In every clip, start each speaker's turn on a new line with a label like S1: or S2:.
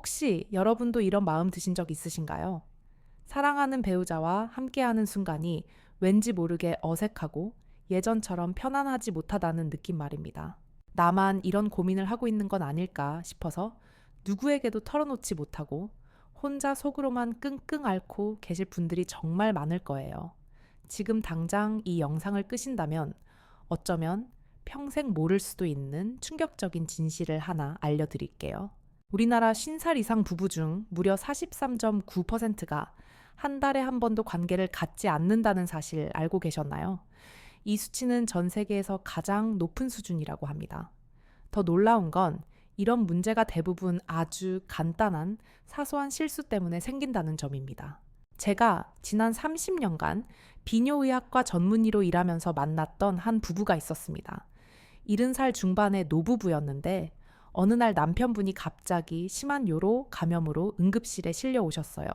S1: 혹시 여러분도 이런 마음 드신 적 있으신가요? 사랑하는 배우자와 함께하는 순간이 왠지 모르게 어색하고 예전처럼 편안하지 못하다는 느낌 말입니다. 나만 이런 고민을 하고 있는 건 아닐까 싶어서 누구에게도 털어놓지 못하고 혼자 속으로만 끙끙 앓고 계실 분들이 정말 많을 거예요. 지금 당장 이 영상을 끄신다면 어쩌면 평생 모를 수도 있는 충격적인 진실을 하나 알려드릴게요. 우리나라 50살 이상 부부 중 무려 43.9%가 한 달에 한 번도 관계를 갖지 않는다는 사실 알고 계셨나요? 이 수치는 전 세계에서 가장 높은 수준이라고 합니다. 더 놀라운 건 이런 문제가 대부분 아주 간단한 사소한 실수 때문에 생긴다는 점입니다. 제가 지난 30년간 비뇨의학과 전문의로 일하면서 만났던 한 부부가 있었습니다. 70살 중반의 노부부였는데 어느 날 남편분이 갑자기 심한 요로 감염으로 응급실에 실려 오셨어요.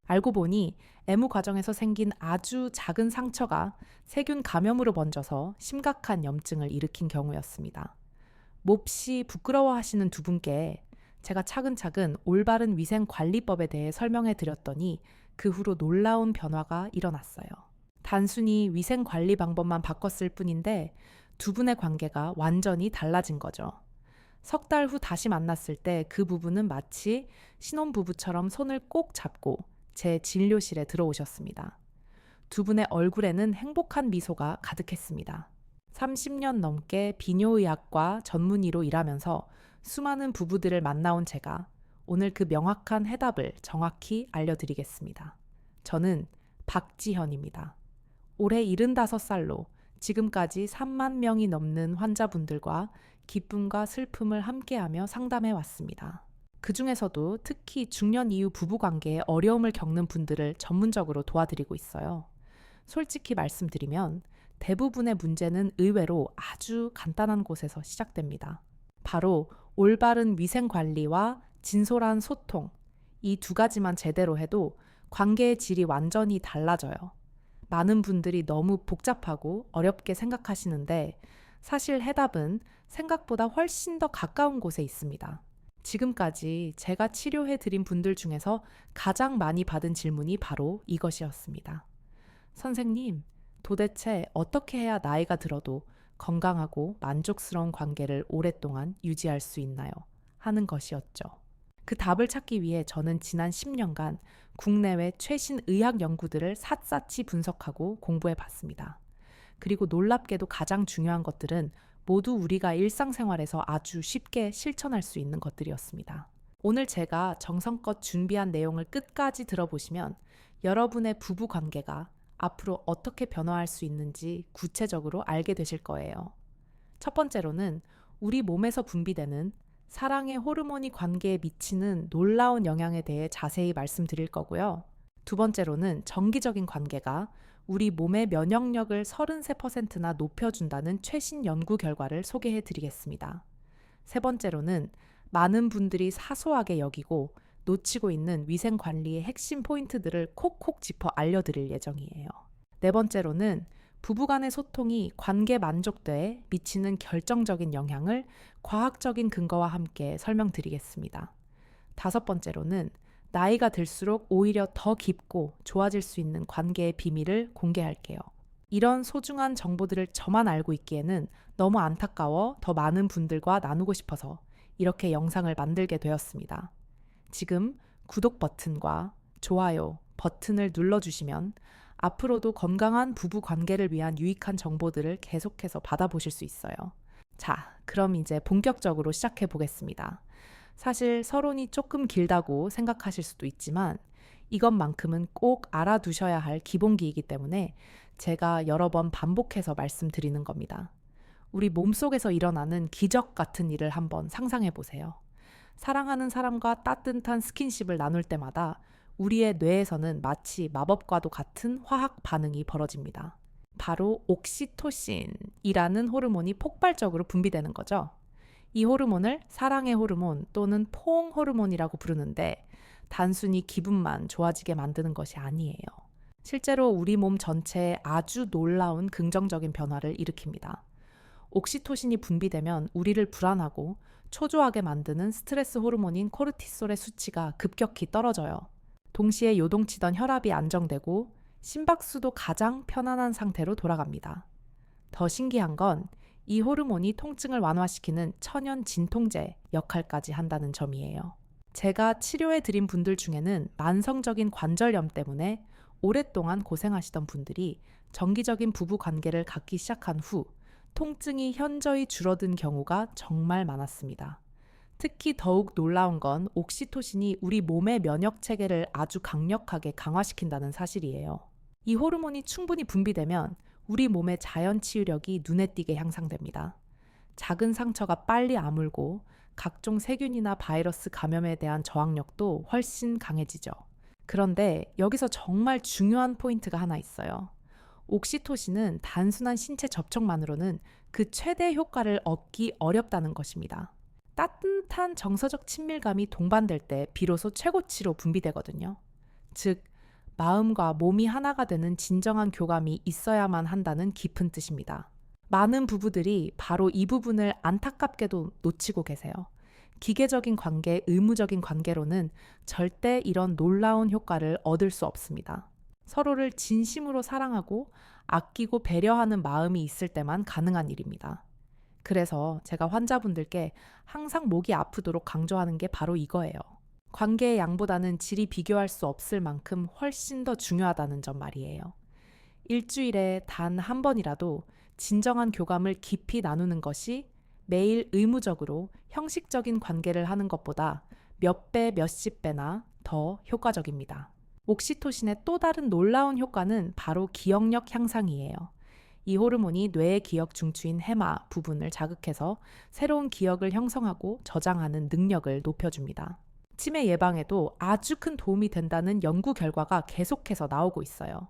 S1: 알고 보니 애무 과정에서 생긴 아주 작은 상처가 세균 감염으로 번져서 심각한 염증을 일으킨 경우였습니다. 몹시 부끄러워하시는 두 분께 제가 차근차근 올바른 위생관리법에 대해 설명해 드렸더니 그 후로 놀라운 변화가 일어났어요. 단순히 위생관리 방법만 바꿨을 뿐인데 두 분의 관계가 완전히 달라진 거죠. 석 달 후 다시 만났을 때 그 부부는 마치 신혼부부처럼 손을 꼭 잡고 제 진료실에 들어오셨습니다. 두 분의 얼굴에는 행복한 미소가 가득했습니다. 30년 넘게 비뇨의학과 전문의로 일하면서 수많은 부부들을 만나온 제가 오늘 그 명확한 해답을 정확히 알려드리겠습니다. 저는 박지현입니다. 올해 75살로 지금까지 3만 명이 넘는 환자분들과 기쁨과 슬픔을 함께하며 상담해 왔습니다. 그 중에서도 특히 중년 이후 부부관계에 어려움을 겪는 분들을 전문적으로 도와드리고 있어요. 솔직히 말씀드리면 대부분의 문제는 의외로 아주 간단한 곳에서 시작됩니다. 바로 올바른 위생관리와 진솔한 소통, 이 두 가지만 제대로 해도 관계의 질이 완전히 달라져요. 많은 분들이 너무 복잡하고 어렵게 생각하시는데 사실 해답은 생각보다 훨씬 더 가까운 곳에 있습니다. 지금까지 제가 치료해드린 분들 중에서 가장 많이 받은 질문이 바로 이것이었습니다. 선생님, 도대체 어떻게 해야 나이가 들어도 건강하고 만족스러운 관계를 오랫동안 유지할 수 있나요? 하는 것이었죠. 그 답을 찾기 위해 저는 지난 10년간 국내외 최신 의학 연구들을 샅샅이 분석하고 공부해 봤습니다. 그리고 놀랍게도 가장 중요한 것들은 모두 우리가 일상생활에서 아주 쉽게 실천할 수 있는 것들이었습니다. 오늘 제가 정성껏 준비한 내용을 끝까지 들어보시면 여러분의 부부 관계가 앞으로 어떻게 변화할 수 있는지 구체적으로 알게 되실 거예요. 첫 번째로는 우리 몸에서 분비되는 사랑의 호르몬이 관계에 미치는 놀라운 영향에 대해 자세히 말씀드릴 거고요. 두 번째로는 정기적인 관계가 우리 몸의 면역력을 33%나 높여준다는 최신 연구 결과를 소개해 드리겠습니다. 세 번째로는 많은 분들이 사소하게 여기고 놓치고 있는 위생 관리의 핵심 포인트들을 콕콕 짚어 알려드릴 예정이에요. 네 번째로는 부부간의 소통이 관계 만족도에 미치는 결정적인 영향을 과학적인 근거와 함께 설명드리겠습니다. 다섯 번째로는 나이가 들수록 오히려 더 깊고 좋아질 수 있는 관계의 비밀을 공개할게요. 이런 소중한 정보들을 저만 알고 있기에는 너무 안타까워 더 많은 분들과 나누고 싶어서 이렇게 영상을 만들게 되었습니다. 지금 구독 버튼과 좋아요 버튼을 눌러주시면 앞으로도 건강한 부부 관계를 위한 유익한 정보들을 계속해서 받아보실 수 있어요. 자, 그럼 이제 본격적으로 시작해 보겠습니다. 사실 서론이 조금 길다고 생각하실 수도 있지만 이것만큼은 꼭 알아두셔야 할 기본기이기 때문에 제가 여러 번 반복해서 말씀드리는 겁니다. 우리 몸속에서 일어나는 기적 같은 일을 한번 상상해 보세요. 사랑하는 사람과 따뜻한 스킨십을 나눌 때마다 우리의 뇌에서는 마치 마법과도 같은 화학 반응이 벌어집니다. 바로 옥시토신이라는 호르몬이 폭발적으로 분비되는 거죠. 이 호르몬을 사랑의 호르몬 또는 포옹 호르몬이라고 부르는데 단순히 기분만 좋아지게 만드는 것이 아니에요. 실제로 우리 몸 전체에 아주 놀라운 긍정적인 변화를 일으킵니다. 옥시토신이 분비되면 우리를 불안하고 초조하게 만드는 스트레스 호르몬인 코르티솔의 수치가 급격히 떨어져요. 동시에 요동치던 혈압이 안정되고 심박수도 가장 편안한 상태로 돌아갑니다. 더 신기한 건 이 호르몬이 통증을 완화시키는 천연 진통제 역할까지 한다는 점이에요. 제가 치료해 드린 분들 중에는 만성적인 관절염 때문에 오랫동안 고생하시던 분들이 정기적인 부부 관계를 갖기 시작한 후 통증이 현저히 줄어든 경우가 정말 많았습니다. 특히 더욱 놀라운 건 옥시토신이 우리 몸의 면역 체계를 아주 강력하게 강화시킨다는 사실이에요. 이 호르몬이 충분히 분비되면 우리 몸의 자연 치유력이 눈에 띄게 향상됩니다. 작은 상처가 빨리 아물고 각종 세균이나 바이러스 감염에 대한 저항력도 훨씬 강해지죠. 그런데 여기서 정말 중요한 포인트가 하나 있어요. 옥시토신은 단순한 신체 접촉만으로는 그 최대 효과를 얻기 어렵다는 것입니다. 따뜻한 정서적 친밀감이 동반될 때 비로소 최고치로 분비되거든요. 즉, 마음과 몸이 하나가 되는 진정한 교감이 있어야만 한다는 깊은 뜻입니다. 많은 부부들이 바로 이 부분을 안타깝게도 놓치고 계세요. 기계적인 관계, 의무적인 관계로는 절대 이런 놀라운 효과를 얻을 수 없습니다. 서로를 진심으로 사랑하고 아끼고 배려하는 마음이 있을 때만 가능한 일입니다. 그래서 제가 환자분들께 항상 목이 아프도록 강조하는 게 바로 이거예요. 관계의 양보다는 질이 비교할 수 없을 만큼 훨씬 더 중요하다는 점 말이에요. 일주일에 단 한 번이라도 진정한 교감을 깊이 나누는 것이 매일 의무적으로 형식적인 관계를 하는 것보다 몇 배, 몇십 배나 더 효과적입니다. 옥시토신의 또 다른 놀라운 효과는 바로 기억력 향상이에요. 이 호르몬이 뇌의 기억 중추인 해마 부분을 자극해서 새로운 기억을 형성하고 저장하는 능력을 높여줍니다. 치매 예방에도 아주 큰 도움이 된다는 연구 결과가 계속해서 나오고 있어요.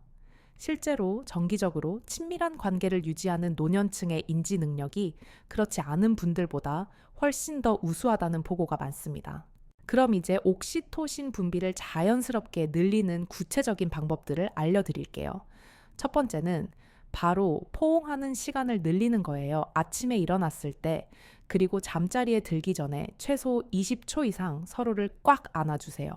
S1: 실제로 정기적으로 친밀한 관계를 유지하는 노년층의 인지 능력이 그렇지 않은 분들보다 훨씬 더 우수하다는 보고가 많습니다. 그럼 이제 옥시토신 분비를 자연스럽게 늘리는 구체적인 방법들을 알려드릴게요. 첫 번째는 바로 포옹하는 시간을 늘리는 거예요. 아침에 일어났을 때, 그리고 잠자리에 들기 전에 최소 20초 이상 서로를 꽉 안아주세요.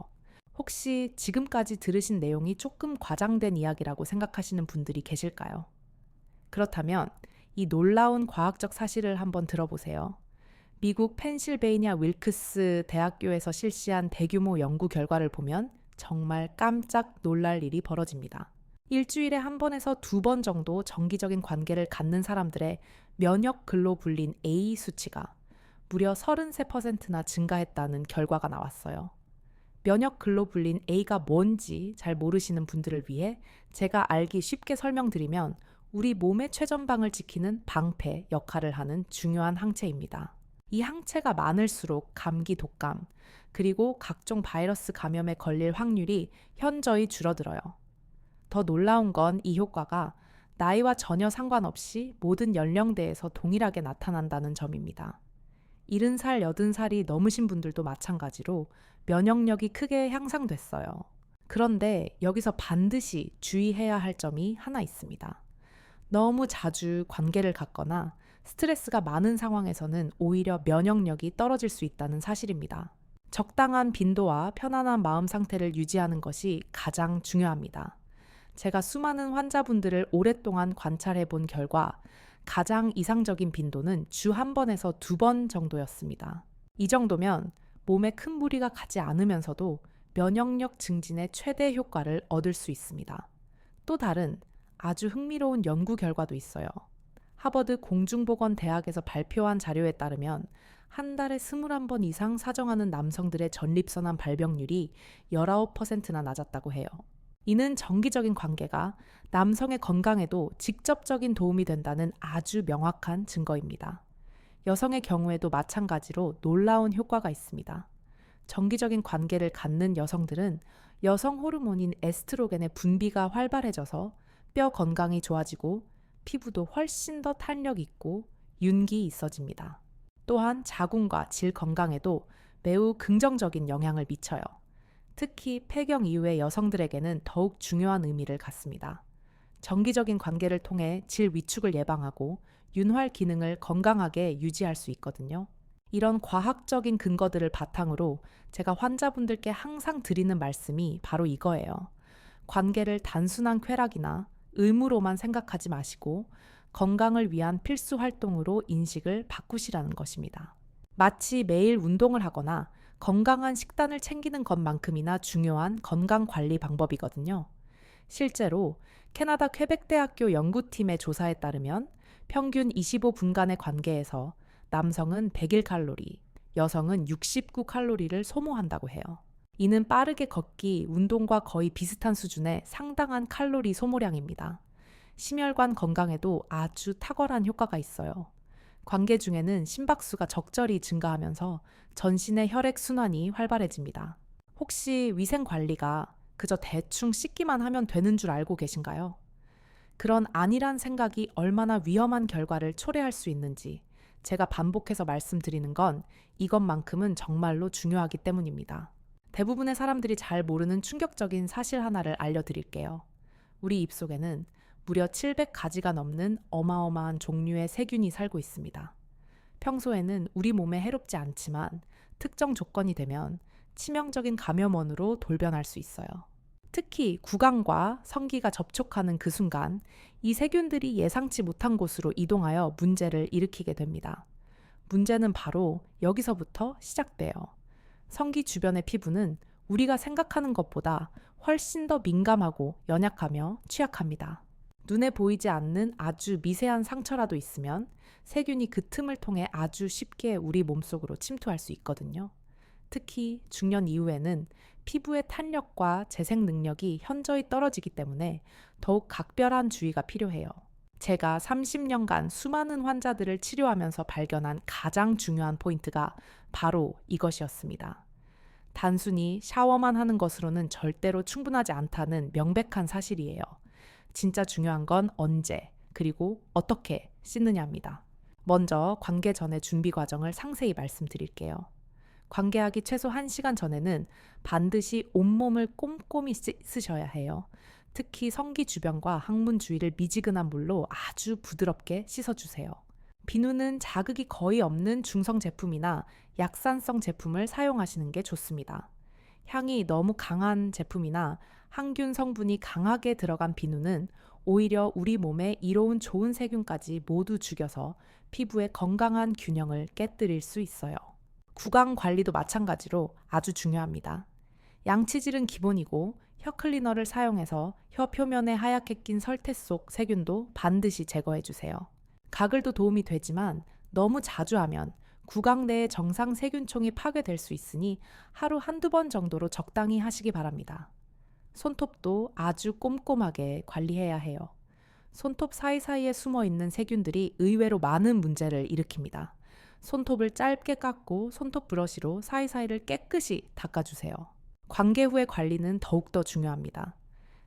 S1: 혹시 지금까지 들으신 내용이 조금 과장된 이야기라고 생각하시는 분들이 계실까요? 그렇다면 이 놀라운 과학적 사실을 한번 들어보세요. 미국 펜실베이니아 윌크스 대학교에서 실시한 대규모 연구 결과를 보면 정말 깜짝 놀랄 일이 벌어집니다. 일주일에 한 번에서 두 번 정도 정기적인 관계를 갖는 사람들의 면역 글로불린 A 수치가 무려 33%나 증가했다는 결과가 나왔어요. 면역 글로불린 A가 뭔지 잘 모르시는 분들을 위해 제가 알기 쉽게 설명드리면 우리 몸의 최전방을 지키는 방패 역할을 하는 중요한 항체입니다. 이 항체가 많을수록 감기, 독감, 그리고 각종 바이러스 감염에 걸릴 확률이 현저히 줄어들어요. 더 놀라운 건 이 효과가 나이와 전혀 상관없이 모든 연령대에서 동일하게 나타난다는 점입니다. 70살, 80살이 넘으신 분들도 마찬가지로 면역력이 크게 향상됐어요. 그런데 여기서 반드시 주의해야 할 점이 하나 있습니다. 너무 자주 관계를 갖거나 스트레스가 많은 상황에서는 오히려 면역력이 떨어질 수 있다는 사실입니다. 적당한 빈도와 편안한 마음 상태를 유지하는 것이 가장 중요합니다. 제가 수많은 환자분들을 오랫동안 관찰해 본 결과 가장 이상적인 빈도는 주 한 번에서 두 번 정도였습니다. 이 정도면 몸에 큰 무리가 가지 않으면서도 면역력 증진의 최대 효과를 얻을 수 있습니다. 또 다른 아주 흥미로운 연구 결과도 있어요. 하버드 공중보건대학에서 발표한 자료에 따르면 한 달에 21번 이상 사정하는 남성들의 전립선암 발병률이 19%나 낮았다고 해요. 이는 정기적인 관계가 남성의 건강에도 직접적인 도움이 된다는 아주 명확한 증거입니다. 여성의 경우에도 마찬가지로 놀라운 효과가 있습니다. 정기적인 관계를 갖는 여성들은 여성 호르몬인 에스트로겐의 분비가 활발해져서 뼈 건강이 좋아지고 피부도 훨씬 더 탄력 있고 윤기 있어집니다. 또한 자궁과 질 건강에도 매우 긍정적인 영향을 미쳐요. 특히 폐경 이후의 여성들에게는 더욱 중요한 의미를 갖습니다. 정기적인 관계를 통해 질 위축을 예방하고 윤활 기능을 건강하게 유지할 수 있거든요. 이런 과학적인 근거들을 바탕으로 제가 환자분들께 항상 드리는 말씀이 바로 이거예요. 관계를 단순한 쾌락이나 의무로만 생각하지 마시고 건강을 위한 필수 활동으로 인식을 바꾸시라는 것입니다. 마치 매일 운동을 하거나 건강한 식단을 챙기는 것만큼이나 중요한 건강 관리 방법이거든요. 실제로 캐나다 퀘벡대학교 연구팀의 조사에 따르면 평균 25분간의 관계에서 남성은 101칼로리, 여성은 69칼로리를 소모한다고 해요. 이는 빠르게 걷기, 운동과 거의 비슷한 수준의 상당한 칼로리 소모량입니다. 심혈관 건강에도 아주 탁월한 효과가 있어요. 관계 중에는 심박수가 적절히 증가하면서 전신의 혈액 순환이 활발해집니다. 혹시 위생 관리가 그저 대충 씻기만 하면 되는 줄 알고 계신가요? 그런 안일한 생각이 얼마나 위험한 결과를 초래할 수 있는지 제가 반복해서 말씀드리는 건 이것만큼은 정말로 중요하기 때문입니다. 대부분의 사람들이 잘 모르는 충격적인 사실 하나를 알려드릴게요. 우리 입속에는 무려 700가지가 넘는 어마어마한 종류의 세균이 살고 있습니다. 평소에는 우리 몸에 해롭지 않지만 특정 조건이 되면 치명적인 감염원으로 돌변할 수 있어요. 특히 구강과 성기가 접촉하는 그 순간 이 세균들이 예상치 못한 곳으로 이동하여 문제를 일으키게 됩니다. 문제는 바로 여기서부터 시작돼요. 성기 주변의 피부는 우리가 생각하는 것보다 훨씬 더 민감하고 연약하며 취약합니다. 눈에 보이지 않는 아주 미세한 상처라도 있으면 세균이 그 틈을 통해 아주 쉽게 우리 몸속으로 침투할 수 있거든요. 특히 중년 이후에는 피부의 탄력과 재생 능력이 현저히 떨어지기 때문에 더욱 각별한 주의가 필요해요. 제가 30년간 수많은 환자들을 치료하면서 발견한 가장 중요한 포인트가 바로 이것이었습니다. 단순히 샤워만 하는 것으로는 절대로 충분하지 않다는 명백한 사실이에요. 진짜 중요한 건 언제, 그리고 어떻게 씻느냐입니다. 먼저 관계 전의 준비 과정을 상세히 말씀드릴게요. 관계하기 최소 1시간 전에는 반드시 온몸을 꼼꼼히 씻으셔야 해요. 특히 성기 주변과 항문 주위를 미지근한 물로 아주 부드럽게 씻어주세요. 비누는 자극이 거의 없는 중성 제품이나 약산성 제품을 사용하시는 게 좋습니다. 향이 너무 강한 제품이나 항균 성분이 강하게 들어간 비누는 오히려 우리 몸에 이로운 좋은 세균까지 모두 죽여서 피부의 건강한 균형을 깨뜨릴 수 있어요. 구강 관리도 마찬가지로 아주 중요합니다. 양치질은 기본이고 혀 클리너를 사용해서 혀 표면에 하얗게 낀 설태 속 세균도 반드시 제거해 주세요. 가글도 도움이 되지만 너무 자주 하면 구강 내의 정상 세균총이 파괴될 수 있으니 하루 한두 번 정도로 적당히 하시기 바랍니다. 손톱도 아주 꼼꼼하게 관리해야 해요. 손톱 사이사이에 숨어 있는 세균들이 의외로 많은 문제를 일으킵니다. 손톱을 짧게 깎고 손톱 브러쉬로 사이사이를 깨끗이 닦아주세요. 관계 후의 관리는 더욱더 중요합니다.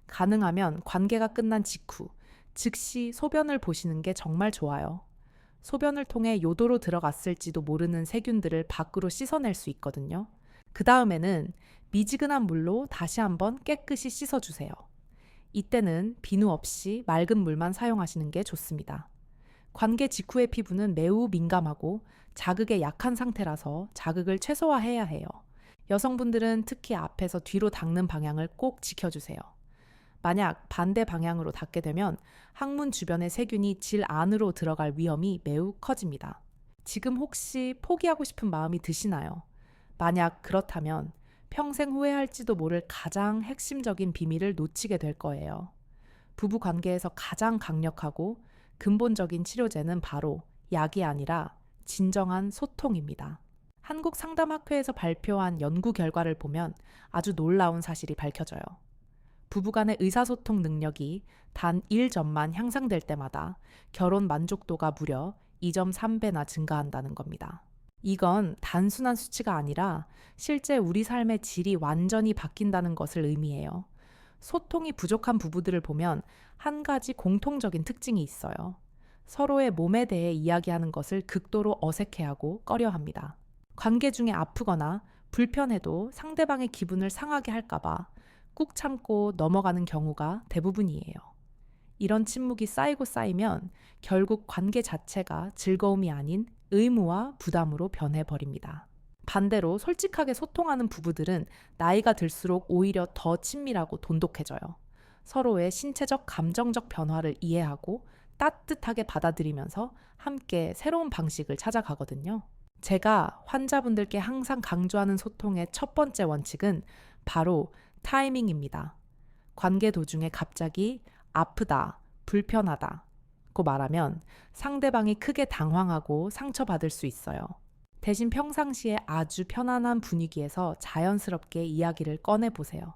S1: 가능하면 관계가 끝난 직후, 즉시 소변을 보시는 게 정말 좋아요. 소변을 통해 요도로 들어갔을지도 모르는 세균들을 밖으로 씻어낼 수 있거든요. 그 다음에는 미지근한 물로 다시 한번 깨끗이 씻어주세요. 이때는 비누 없이 맑은 물만 사용하시는 게 좋습니다. 관계 직후의 피부는 매우 민감하고 자극에 약한 상태라서 자극을 최소화해야 해요. 여성분들은 특히 앞에서 뒤로 닦는 방향을 꼭 지켜주세요. 만약 반대 방향으로 닦게 되면 항문 주변의 세균이 질 안으로 들어갈 위험이 매우 커집니다. 지금 혹시 포기하고 싶은 마음이 드시나요? 만약 그렇다면 평생 후회할지도 모를 가장 핵심적인 비밀을 놓치게 될 거예요. 부부 관계에서 가장 강력하고 근본적인 치료제는 바로 약이 아니라 진정한 소통입니다. 한국상담학회에서 발표한 연구 결과를 보면 아주 놀라운 사실이 밝혀져요. 부부간의 의사소통 능력이 단 1점만 향상될 때마다 결혼 만족도가 무려 2.3배나 증가한다는 겁니다. 이건 단순한 수치가 아니라 실제 우리 삶의 질이 완전히 바뀐다는 것을 의미해요. 소통이 부족한 부부들을 보면 한 가지 공통적인 특징이 있어요. 서로의 몸에 대해 이야기하는 것을 극도로 어색해하고 꺼려합니다. 관계 중에 아프거나 불편해도 상대방의 기분을 상하게 할까봐 꾹 참고 넘어가는 경우가 대부분이에요. 이런 침묵이 쌓이고 쌓이면 결국 관계 자체가 즐거움이 아닌 의무와 부담으로 변해버립니다. 반대로 솔직하게 소통하는 부부들은 나이가 들수록 오히려 더 친밀하고 돈독해져요. 서로의 신체적, 감정적 변화를 이해하고 따뜻하게 받아들이면서 함께 새로운 방식을 찾아가거든요. 제가 환자분들께 항상 강조하는 소통의 첫 번째 원칙은 바로 타이밍입니다. 관계 도중에 갑자기 아프다, 불편하다고 말하면 상대방이 크게 당황하고 상처받을 수 있어요. 대신 평상시에 아주 편안한 분위기에서 자연스럽게 이야기를 꺼내보세요.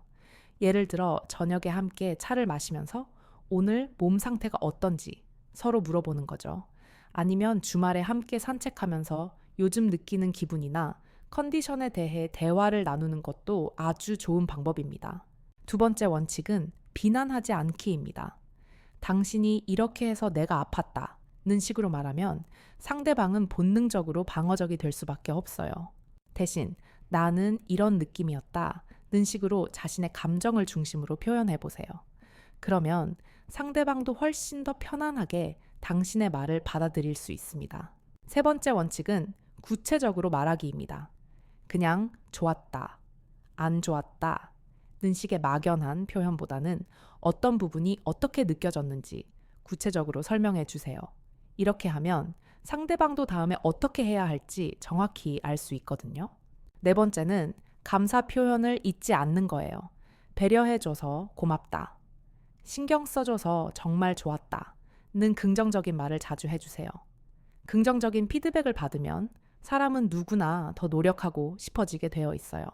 S1: 예를 들어 저녁에 함께 차를 마시면서 오늘 몸 상태가 어떤지 서로 물어보는 거죠. 아니면 주말에 함께 산책하면서 요즘 느끼는 기분이나 컨디션에 대해 대화를 나누는 것도 아주 좋은 방법입니다. 두 번째 원칙은 비난하지 않기입니다. 당신이 이렇게 해서 내가 아팠다는 식으로 말하면 상대방은 본능적으로 방어적이 될 수밖에 없어요. 대신 나는 이런 느낌이었다는 식으로 자신의 감정을 중심으로 표현해 보세요. 그러면 상대방도 훨씬 더 편안하게 당신의 말을 받아들일 수 있습니다. 세 번째 원칙은 구체적으로 말하기입니다. 그냥 좋았다, 안 좋았다는 식의 막연한 표현보다는 어떤 부분이 어떻게 느껴졌는지 구체적으로 설명해 주세요. 이렇게 하면 상대방도 다음에 어떻게 해야 할지 정확히 알 수 있거든요. 네 번째는 감사 표현을 잊지 않는 거예요. 배려해줘서 고맙다. 신경 써줘서 정말 좋았다는 긍정적인 말을 자주 해주세요. 긍정적인 피드백을 받으면 사람은 누구나 더 노력하고 싶어지게 되어 있어요.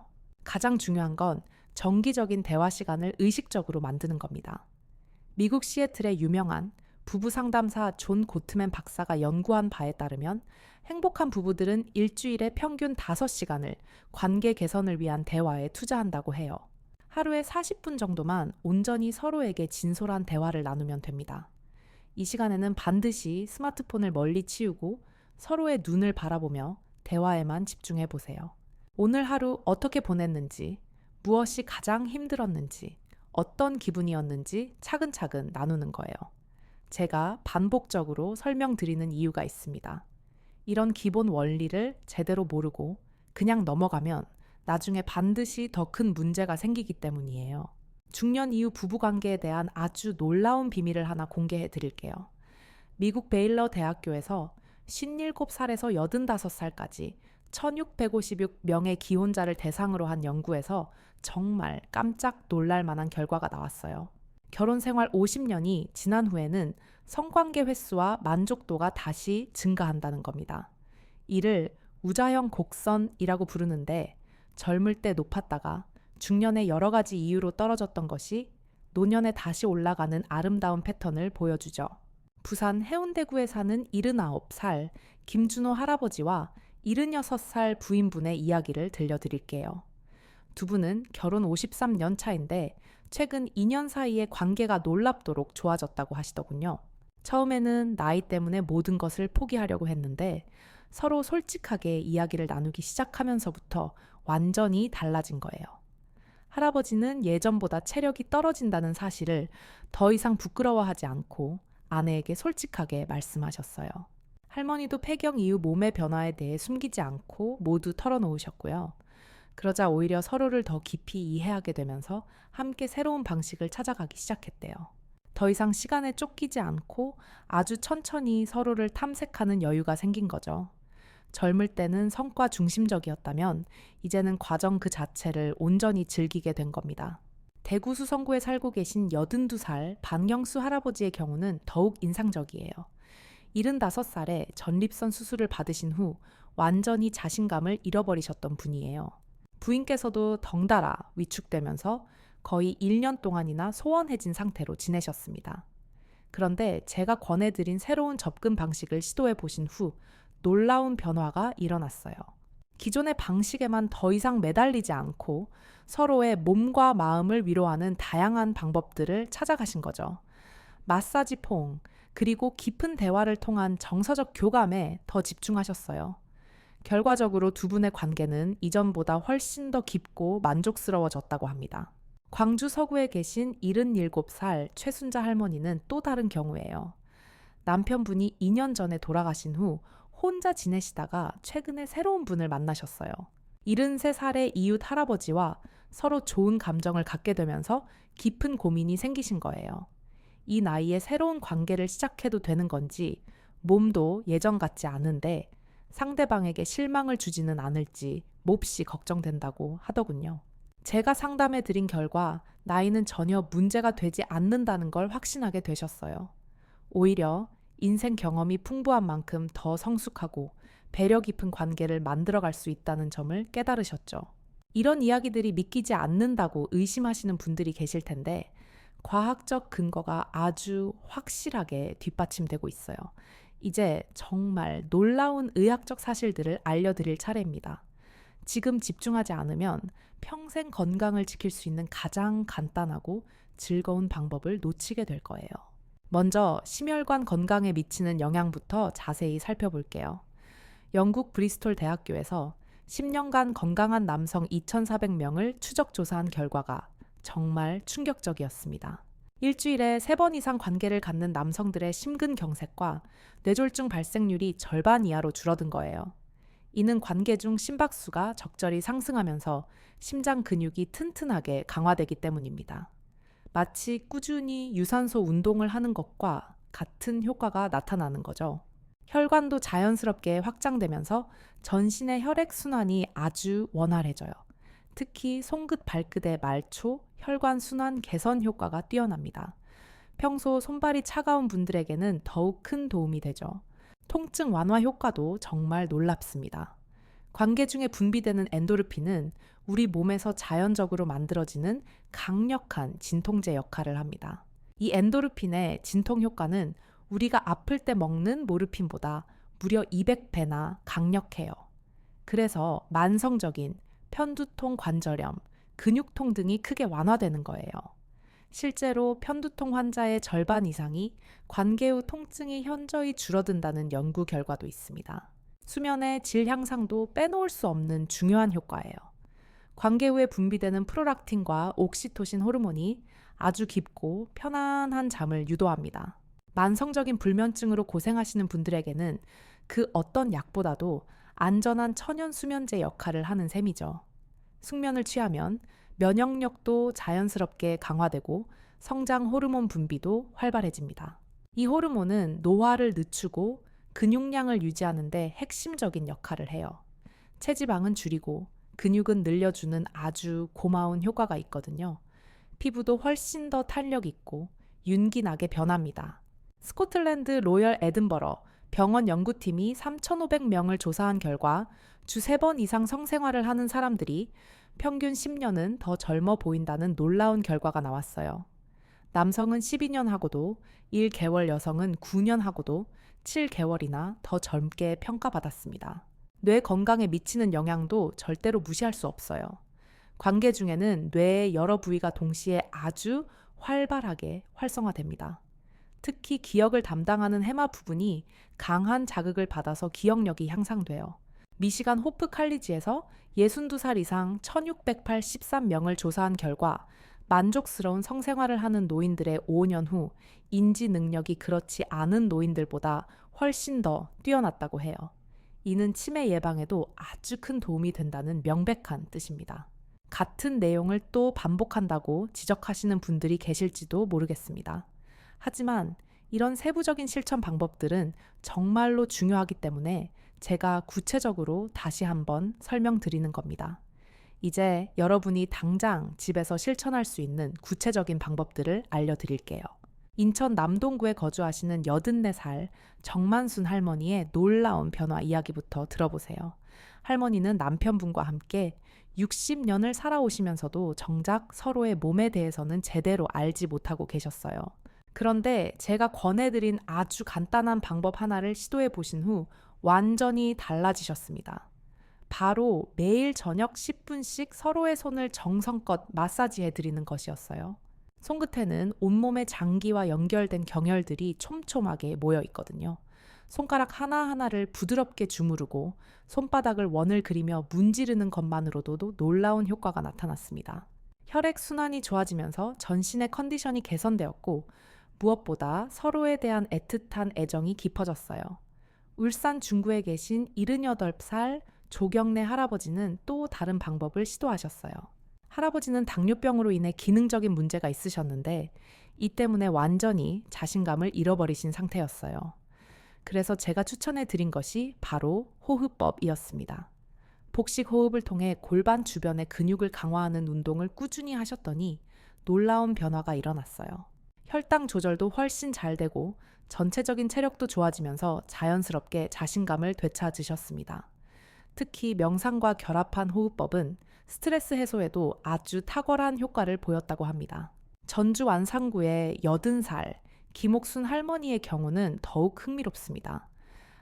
S1: 가장 중요한 건 정기적인 대화 시간을 의식적으로 만드는 겁니다. 미국 시애틀의 유명한 부부 상담사 존 고트맨 박사가 연구한 바에 따르면 행복한 부부들은 일주일에 평균 5시간을 관계 개선을 위한 대화에 투자한다고 해요. 하루에 40분 정도만 온전히 서로에게 진솔한 대화를 나누면 됩니다. 이 시간에는 반드시 스마트폰을 멀리 치우고 서로의 눈을 바라보며 대화에만 집중해 보세요. 오늘 하루 어떻게 보냈는지, 무엇이 가장 힘들었는지, 어떤 기분이었는지 차근차근 나누는 거예요. 제가 반복적으로 설명드리는 이유가 있습니다. 이런 기본 원리를 제대로 모르고 그냥 넘어가면 나중에 반드시 더 큰 문제가 생기기 때문이에요. 중년 이후 부부관계에 대한 아주 놀라운 비밀을 하나 공개해 드릴게요. 미국 베일러 대학교에서 57살에서 85살까지 1656명의 기혼자를 대상으로 한 연구에서 정말 깜짝 놀랄 만한 결과가 나왔어요. 결혼 생활 50년이 지난 후에는 성관계 횟수와 만족도가 다시 증가한다는 겁니다. 이를 우자형 곡선이라고 부르는데 젊을 때 높았다가 중년에 여러 가지 이유로 떨어졌던 것이 노년에 다시 올라가는 아름다운 패턴을 보여주죠. 부산 해운대구에 사는 79살 김준호 할아버지와 76살 부인분의 이야기를 들려드릴게요. 두 분은 결혼 53년 차인데 최근 2년 사이에 관계가 놀랍도록 좋아졌다고 하시더군요. 처음에는 나이 때문에 모든 것을 포기하려고 했는데 서로 솔직하게 이야기를 나누기 시작하면서부터 완전히 달라진 거예요. 할아버지는 예전보다 체력이 떨어진다는 사실을 더 이상 부끄러워하지 않고 아내에게 솔직하게 말씀하셨어요. 할머니도 폐경 이후 몸의 변화에 대해 숨기지 않고 모두 털어놓으셨고요. 그러자 오히려 서로를 더 깊이 이해하게 되면서 함께 새로운 방식을 찾아가기 시작했대요. 더 이상 시간에 쫓기지 않고 아주 천천히 서로를 탐색하는 여유가 생긴 거죠. 젊을 때는 성과 중심적이었다면 이제는 과정 그 자체를 온전히 즐기게 된 겁니다. 대구 수성구에 살고 계신 82살 반경수 할아버지의 경우는 더욱 인상적이에요. 75살에 전립선 수술을 받으신 후 완전히 자신감을 잃어버리셨던 분이에요. 부인께서도 덩달아 위축되면서 거의 1년 동안이나 소원해진 상태로 지내셨습니다. 그런데 제가 권해드린 새로운 접근 방식을 시도해 보신 후 놀라운 변화가 일어났어요. 기존의 방식에만 더 이상 매달리지 않고 서로의 몸과 마음을 위로하는 다양한 방법들을 찾아가신 거죠. 마사지 퐁, 그리고 깊은 대화를 통한 정서적 교감에 더 집중하셨어요. 결과적으로 두 분의 관계는 이전보다 훨씬 더 깊고 만족스러워졌다고 합니다. 광주 서구에 계신 77살 최순자 할머니는 또 다른 경우예요. 남편분이 2년 전에 돌아가신 후 혼자 지내시다가 최근에 새로운 분을 만나셨어요. 73살의 이웃 할아버지와 서로 좋은 감정을 갖게 되면서 깊은 고민이 생기신 거예요. 이 나이에 새로운 관계를 시작해도 되는 건지, 몸도 예전 같지 않은데 상대방에게 실망을 주지는 않을지 몹시 걱정된다고 하더군요. 제가 상담해 드린 결과 나이는 전혀 문제가 되지 않는다는 걸 확신하게 되셨어요. 오히려 인생 경험이 풍부한 만큼 더 성숙하고 배려 깊은 관계를 만들어갈 수 있다는 점을 깨달으셨죠. 이런 이야기들이 믿기지 않는다고 의심하시는 분들이 계실 텐데 과학적 근거가 아주 확실하게 뒷받침되고 있어요. 이제 정말 놀라운 의학적 사실들을 알려드릴 차례입니다. 지금 집중하지 않으면 평생 건강을 지킬 수 있는 가장 간단하고 즐거운 방법을 놓치게 될 거예요. 먼저 심혈관 건강에 미치는 영향부터 자세히 살펴볼게요. 영국 브리스톨 대학교에서 10년간 건강한 남성 2,400명을 추적 조사한 결과가 정말 충격적이었습니다. 일주일에 3번 이상 관계를 갖는 남성들의 심근경색과 뇌졸중 발생률이 절반 이하로 줄어든 거예요. 이는 관계 중 심박수가 적절히 상승하면서 심장 근육이 튼튼하게 강화되기 때문입니다. 마치 꾸준히 유산소 운동을 하는 것과 같은 효과가 나타나는 거죠. 혈관도 자연스럽게 확장되면서 전신의 혈액순환이 아주 원활해져요. 특히 손끝 발끝의 말초, 혈관 순환 개선 효과가 뛰어납니다. 평소 손발이 차가운 분들에게는 더욱 큰 도움이 되죠. 통증 완화 효과도 정말 놀랍습니다. 관계 중에 분비되는 엔도르핀은 우리 몸에서 자연적으로 만들어지는 강력한 진통제 역할을 합니다. 이 엔도르핀의 진통 효과는 우리가 아플 때 먹는 모르핀보다 무려 200배나 강력해요. 그래서 만성적인 편두통, 관절염, 근육통 등이 크게 완화되는 거예요. 실제로 편두통 환자의 절반 이상이 관계 후 통증이 현저히 줄어든다는 연구 결과도 있습니다. 수면의 질 향상도 빼놓을 수 없는 중요한 효과예요. 관계 후에 분비되는 프로락틴과 옥시토신 호르몬이 아주 깊고 편안한 잠을 유도합니다. 만성적인 불면증으로 고생하시는 분들에게는 그 어떤 약보다도 안전한 천연 수면제 역할을 하는 셈이죠. 숙면을 취하면 면역력도 자연스럽게 강화되고 성장 호르몬 분비도 활발해집니다. 이 호르몬은 노화를 늦추고 근육량을 유지하는 데 핵심적인 역할을 해요. 체지방은 줄이고 근육은 늘려주는 아주 고마운 효과가 있거든요. 피부도 훨씬 더 탄력 있고 윤기나게 변합니다. 스코틀랜드 로열 에든버러 병원 연구팀이 3,500명을 조사한 결과 주 3번 이상 성생활을 하는 사람들이 평균 10년은 더 젊어 보인다는 놀라운 결과가 나왔어요. 남성은 12년 하고도 1개월, 여성은 9년 하고도 7개월이나 더 젊게 평가받았습니다. 뇌 건강에 미치는 영향도 절대로 무시할 수 없어요. 관계 중에는 뇌의 여러 부위가 동시에 아주 활발하게 활성화됩니다. 특히 기억을 담당하는 해마 부분이 강한 자극을 받아서 기억력이 향상돼요. 미시간 호프 칼리지에서 62살 이상 1,683명을 조사한 결과 만족스러운 성생활을 하는 노인들의 5년 후 인지 능력이 그렇지 않은 노인들보다 훨씬 더 뛰어났다고 해요. 이는 치매 예방에도 아주 큰 도움이 된다는 명백한 뜻입니다. 같은 내용을 또 반복한다고 지적하시는 분들이 계실지도 모르겠습니다. 하지만 이런 세부적인 실천 방법들은 정말로 중요하기 때문에 제가 구체적으로 다시 한번 설명드리는 겁니다. 이제 여러분이 당장 집에서 실천할 수 있는 구체적인 방법들을 알려드릴게요. 인천 남동구에 거주하시는 84살 정만순 할머니의 놀라운 변화 이야기부터 들어보세요. 할머니는 남편분과 함께 60년을 살아오시면서도 정작 서로의 몸에 대해서는 제대로 알지 못하고 계셨어요. 그런데 제가 권해드린 아주 간단한 방법 하나를 시도해 보신 후 완전히 달라지셨습니다. 바로 매일 저녁 10분씩 서로의 손을 정성껏 마사지해 드리는 것이었어요. 손끝에는 온몸의 장기와 연결된 경혈들이 촘촘하게 모여 있거든요. 손가락 하나하나를 부드럽게 주무르고 손바닥을 원을 그리며 문지르는 것만으로도 놀라운 효과가 나타났습니다. 혈액순환이 좋아지면서 전신의 컨디션이 개선되었고, 무엇보다 서로에 대한 애틋한 애정이 깊어졌어요. 울산 중구에 계신 78살 조경래 할아버지는 또 다른 방법을 시도하셨어요. 할아버지는 당뇨병으로 인해 기능적인 문제가 있으셨는데, 이 때문에 완전히 자신감을 잃어버리신 상태였어요. 그래서 제가 추천해 드린 것이 바로 호흡법이었습니다. 복식 호흡을 통해 골반 주변의 근육을 강화하는 운동을 꾸준히 하셨더니 놀라운 변화가 일어났어요. 혈당 조절도 훨씬 잘 되고 전체적인 체력도 좋아지면서 자연스럽게 자신감을 되찾으셨습니다. 특히 명상과 결합한 호흡법은 스트레스 해소에도 아주 탁월한 효과를 보였다고 합니다. 전주 완산구의 80살 김옥순 할머니의 경우는 더욱 흥미롭습니다.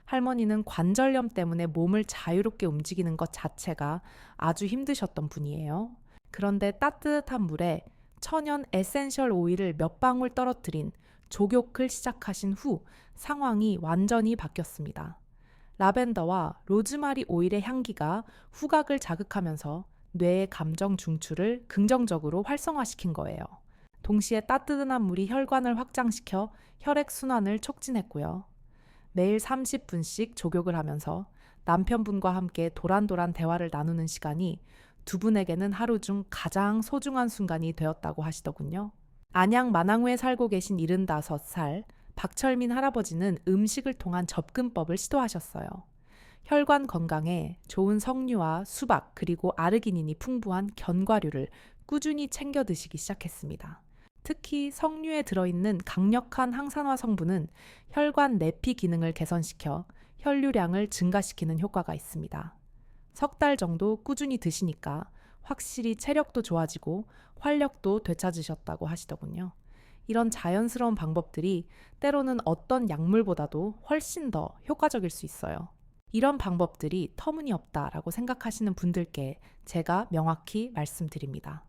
S1: 할머니는 관절염 때문에 몸을 자유롭게 움직이는 것 자체가 아주 힘드셨던 분이에요. 그런데 따뜻한 물에 천연 에센셜 오일을 몇 방울 떨어뜨린 족욕을 시작하신 후 상황이 완전히 바뀌었습니다. 라벤더와 로즈마리 오일의 향기가 후각을 자극하면서 뇌의 감정 중추를 긍정적으로 활성화시킨 거예요. 동시에 따뜻한 물이 혈관을 확장시켜 혈액순환을 촉진했고요. 매일 30분씩 족욕을 하면서 남편분과 함께 도란도란 대화를 나누는 시간이 두 분에게는 하루 중 가장 소중한 순간이 되었다고 하시더군요. 안양 만왕구에 살고 계신 75살 박철민 할아버지는 음식을 통한 접근법을 시도하셨어요. 혈관 건강에 좋은 석류와 수박 그리고 아르기닌이 풍부한 견과류를 꾸준히 챙겨 드시기 시작했습니다. 특히 석류에 들어있는 강력한 항산화 성분은 혈관 내피 기능을 개선시켜 혈류량을 증가시키는 효과가 있습니다. 석 달 정도 꾸준히 드시니까 확실히 체력도 좋아지고 활력도 되찾으셨다고 하시더군요. 이런 자연스러운 방법들이 때로는 어떤 약물보다도 훨씬 더 효과적일 수 있어요. 이런 방법들이 터무니없다라고 생각하시는 분들께 제가 명확히 말씀드립니다.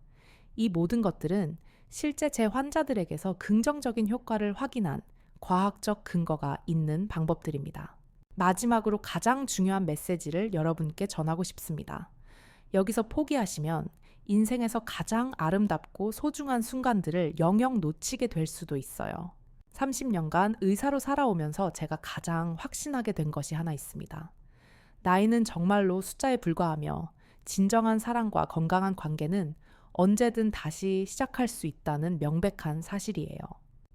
S1: 이 모든 것들은 실제 제 환자들에게서 긍정적인 효과를 확인한 과학적 근거가 있는 방법들입니다. 마지막으로 가장 중요한 메시지를 여러분께 전하고 싶습니다. 여기서 포기하시면 인생에서 가장 아름답고 소중한 순간들을 영영 놓치게 될 수도 있어요. 30년간 의사로 살아오면서 제가 가장 확신하게 된 것이 하나 있습니다. 나이는 정말로 숫자에 불과하며 진정한 사랑과 건강한 관계는 언제든 다시 시작할 수 있다는 명백한 사실이에요.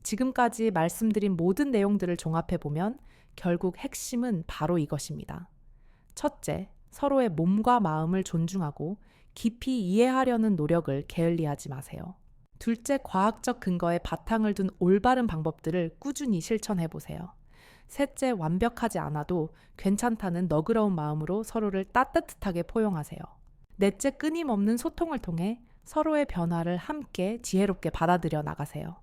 S1: 지금까지 말씀드린 모든 내용들을 종합해보면 결국 핵심은 바로 이것입니다. 첫째, 서로의 몸과 마음을 존중하고 깊이 이해하려는 노력을 게을리하지 마세요. 둘째, 과학적 근거에 바탕을 둔 올바른 방법들을 꾸준히 실천해보세요. 셋째, 완벽하지 않아도 괜찮다는 너그러운 마음으로 서로를 따뜻하게 포용하세요. 넷째, 끊임없는 소통을 통해 서로의 변화를 함께 지혜롭게 받아들여 나가세요.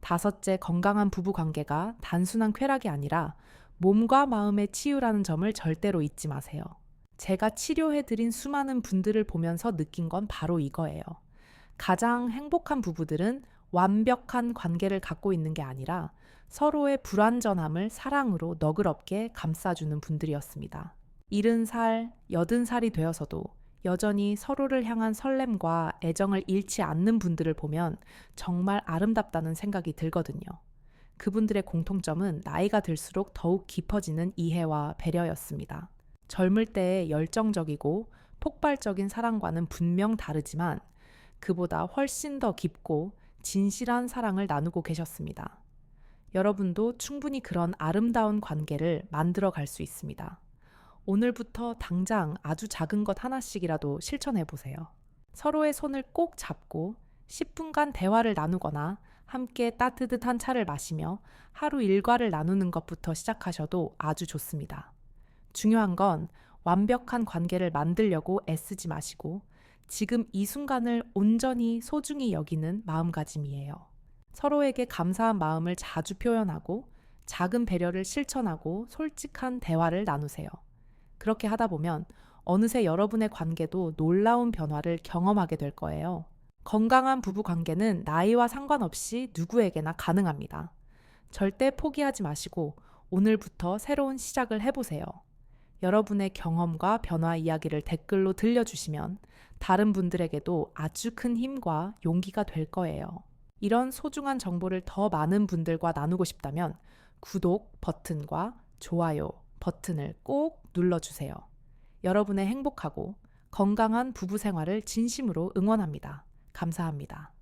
S1: 다섯째, 건강한 부부 관계가 단순한 쾌락이 아니라 몸과 마음의 치유라는 점을 절대로 잊지 마세요. 제가 치료해드린 수많은 분들을 보면서 느낀 건 바로 이거예요. 가장 행복한 부부들은 완벽한 관계를 갖고 있는 게 아니라 서로의 불완전함을 사랑으로 너그럽게 감싸주는 분들이었습니다. 70살, 80살이 되어서도 여전히 서로를 향한 설렘과 애정을 잃지 않는 분들을 보면 정말 아름답다는 생각이 들거든요. 그분들의 공통점은 나이가 들수록 더욱 깊어지는 이해와 배려였습니다. 젊을 때의 열정적이고 폭발적인 사랑과는 분명 다르지만 그보다 훨씬 더 깊고 진실한 사랑을 나누고 계셨습니다. 여러분도 충분히 그런 아름다운 관계를 만들어 갈 수 있습니다. 오늘부터 당장 아주 작은 것 하나씩이라도 실천해 보세요. 서로의 손을 꼭 잡고 10분간 대화를 나누거나 함께 따뜻한 차를 마시며 하루 일과를 나누는 것부터 시작하셔도 아주 좋습니다. 중요한 건 완벽한 관계를 만들려고 애쓰지 마시고 지금 이 순간을 온전히 소중히 여기는 마음가짐이에요. 서로에게 감사한 마음을 자주 표현하고 작은 배려를 실천하고 솔직한 대화를 나누세요. 그렇게 하다 보면 어느새 여러분의 관계도 놀라운 변화를 경험하게 될 거예요. 건강한 부부 관계는 나이와 상관없이 누구에게나 가능합니다. 절대 포기하지 마시고 오늘부터 새로운 시작을 해보세요. 여러분의 경험과 변화 이야기를 댓글로 들려주시면 다른 분들에게도 아주 큰 힘과 용기가 될 거예요. 이런 소중한 정보를 더 많은 분들과 나누고 싶다면 구독 버튼과 좋아요 버튼을 꼭 눌러주세요. 여러분의 행복하고 건강한 부부 생활을 진심으로 응원합니다. 감사합니다.